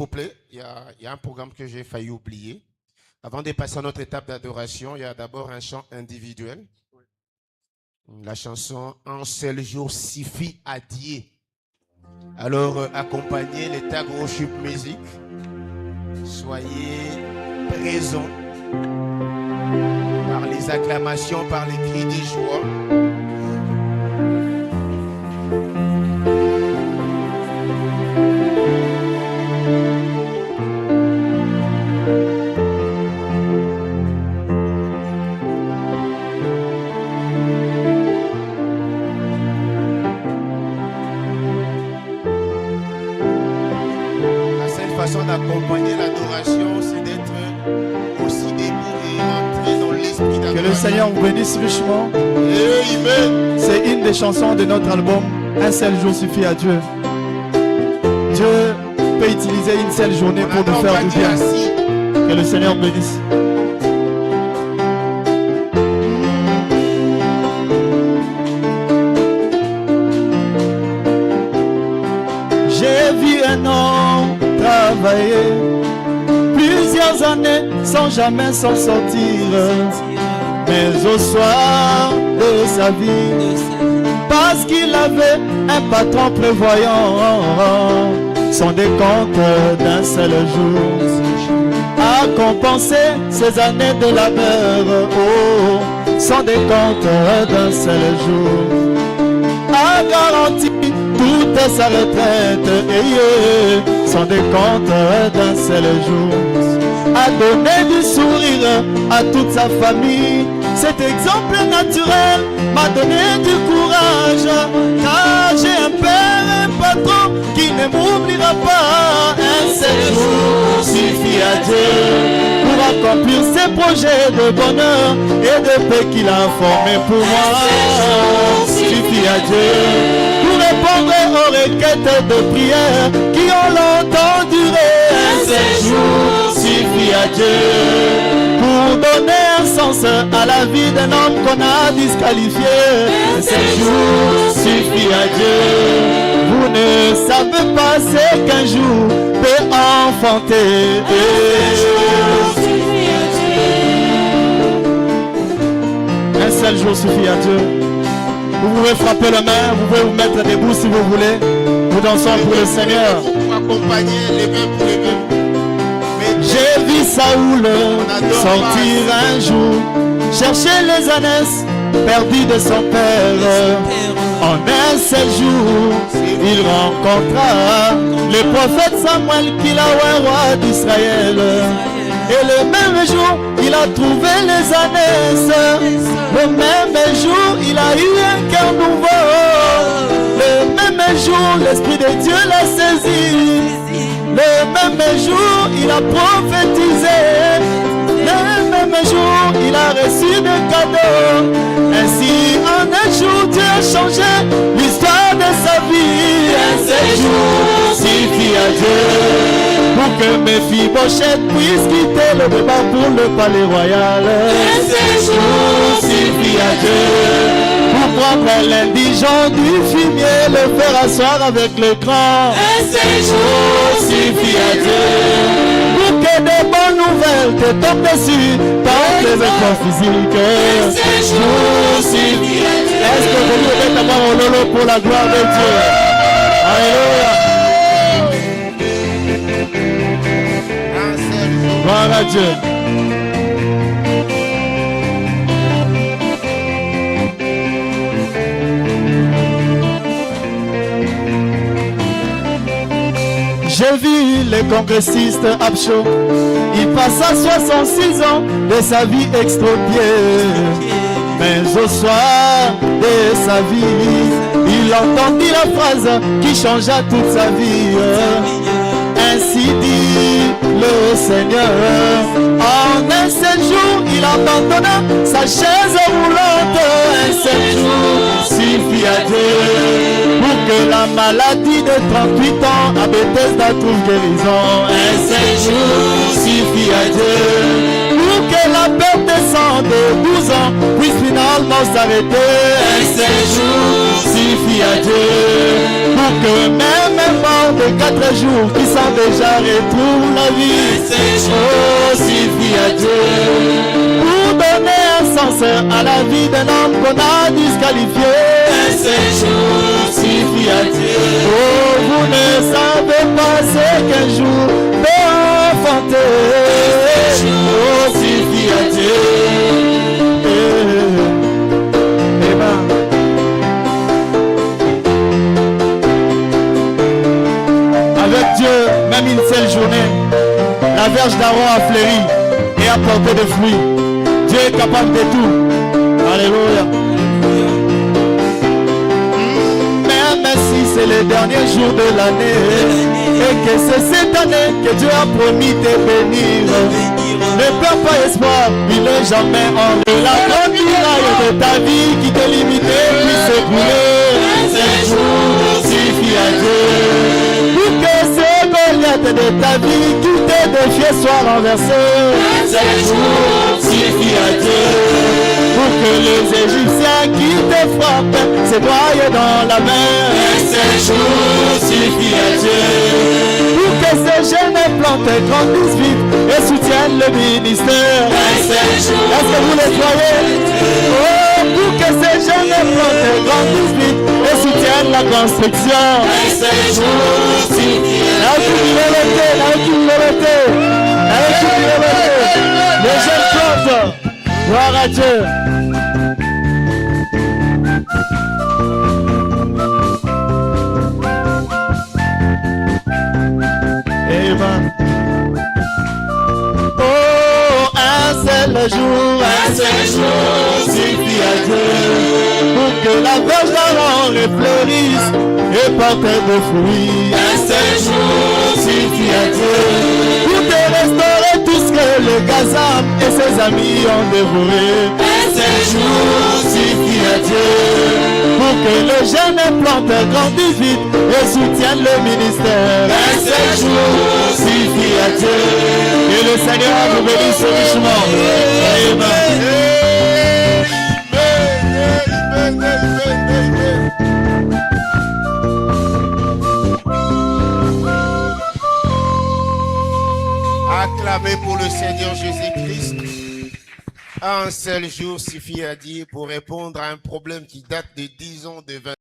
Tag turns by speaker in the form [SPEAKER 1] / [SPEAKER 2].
[SPEAKER 1] S'il vous plaît, il y a un programme que j'ai failli oublier. Avant de passer à notre étape d'adoration, il y a d'abord un chant individuel. La chanson « Un seul jour suffit à Dieu ». Alors, accompagnez les Tag Worship Music. Soyez présents par les acclamations, par les cris de joie. D'accompagner l'adoration, c'est d'être aussi debout et rentrer dans l'esprit d'adoration.
[SPEAKER 2] Que le Seigneur vous bénisse richement.
[SPEAKER 1] Amen.
[SPEAKER 2] C'est une des chansons de notre album Un seul jour suffit à Dieu. Dieu peut utiliser une seule journée pour nous faire du bien. Que le Seigneur bénisse. J'ai vu un homme travailler plusieurs années sans jamais s'en sortir, mais au soir de sa vie, parce qu'il avait un patron prévoyant, son décompte d'un seul jour a compensé ses années de labeur. Oh, son décompte d'un seul jour a garanti toute sa retraite, et son décompte d'un seul jour a donné du sourire à toute sa famille. Cet exemple naturel m'a donné du courage, car j'ai un père, un patron qui ne m'oubliera pas. Un seul jour suffit à Dieu pour accomplir ses projets de bonheur et de paix qu'il a formés pour moi. Suffit à Dieu pour répondre aux requêtes de prière qui ont longtemps duré. Un seul jour suffit à Dieu pour donner un sens à la vie d'un homme qu'on a disqualifié. Un seul jour suffit à Dieu. Vous ne savez pas ce qu'un jour peut enfanter. Un seul jour suffit à Dieu. Vous pouvez frapper la main, vous pouvez vous mettre debout si vous voulez. Nous dansons pour le Seigneur.
[SPEAKER 1] Pour accompagner les mains pour les mains.
[SPEAKER 2] J'ai vu Saoul sortir un jour, chercher les ânesses perdues de son père. En un seul jour, il rencontra le prophète Samuel qui l'a roi d'Israël. Et le même jour, il a trouvé les ânesses. Le même jour, il a eu un cœur nouveau. Le même jour, l'Esprit de Dieu l'a saisi. Le même jour, il a prophétisé. Le même jour, il a reçu des cadeaux. Ainsi, en un jour, Dieu a changé l'histoire de sa vie. Un seul jour suffit à Dieu pour que Mephibosheth puisse quitter le débat pour le palais royal. Un seul jour suffit à Dieu pour prendre l'indigent du fumier, le faire asseoir avec le grand. Un seul jour suffit à Dieu pour que de bonnes nouvelles te tombent dessus par les épreuves physiques. Un seul jour suffit à Dieu. Est-ce que vous pouvez avoir un lolo pour la gloire de Dieu? Alléluia. Gloire à Dieu. J'ai vu le congressiste Abcho, il passa 66 ans de sa vie extropiée. Mais au soir de sa vie, il entendit la phrase qui changea toute sa vie. Ainsi dit le Seigneur, en un seul jour, il abandonna sa chaise roulante. Un seul jour suffit à Dieu pour que la maladie de 38 ans à Bethesda trouve guérison. Un seul jour suffit à Dieu pour que la perte de sang de 12 ans puisse finalement s'arrêter. Un seul jour suffit à Dieu pour que même un mort de 4 jours qui sont déjà retrouve la vie. Un seul jour suffit à Dieu pour donner un sens à la vie d'un homme qu'on a disqualifié. Un seul jour suffit à Dieu. Oh, vous ne savez pas ce qu'un jour peut enfanter. Un seul jour suffit à Dieu. Avec Dieu, même une seule journée, la verge d'Aaron a fleuri et a porté des fruits. Dieu est capable de tout. Alléluia. Même si c'est le dernier jour de l'année et que c'est cette année que Dieu a promis de bénir, ne perds pas espoir, il n'est jamais en haut. La grande muraille de ta vie qui t'est limitée puisse s'ébrouler. Un jour suffit à Dieu pour que ces Goliaths de ta vie qui t'est défié soient renversés. Un jour suffit à Dieu pour que les Égyptiens qui te frappent se noient dans la mer. Un jour suffit à Dieu pour que ces jeunes plantes grandissent vite et soutiennent le ministère. Est-ce que vous les croyez? Oh, pour que ces jeunes plantes grandissent vite et soutiennent la construction. Un jour suffit à Dieu. Les jeunes plantes, gloire à Dieu. Amen. Oh, un seul jour suffit à Dieu pour que la verge d'Aaron refleurisse et porte de fruits. Un seul jour suffit à Dieu pour te restaurer tout ce que le Gazam et ses amis ont dévoré. Un seul jour suffit à Dieu pour que les jeunes plantes grandissent vite et soutiennent le ministère. Un seul jour suffit à Dieu. Et le Seigneur vous bénisse richement. Amen.
[SPEAKER 1] Acclamez pour le Seigneur Jésus-Christ. Un seul jour suffit à dire pour répondre à un problème qui date de 10 ans, de 20 ans.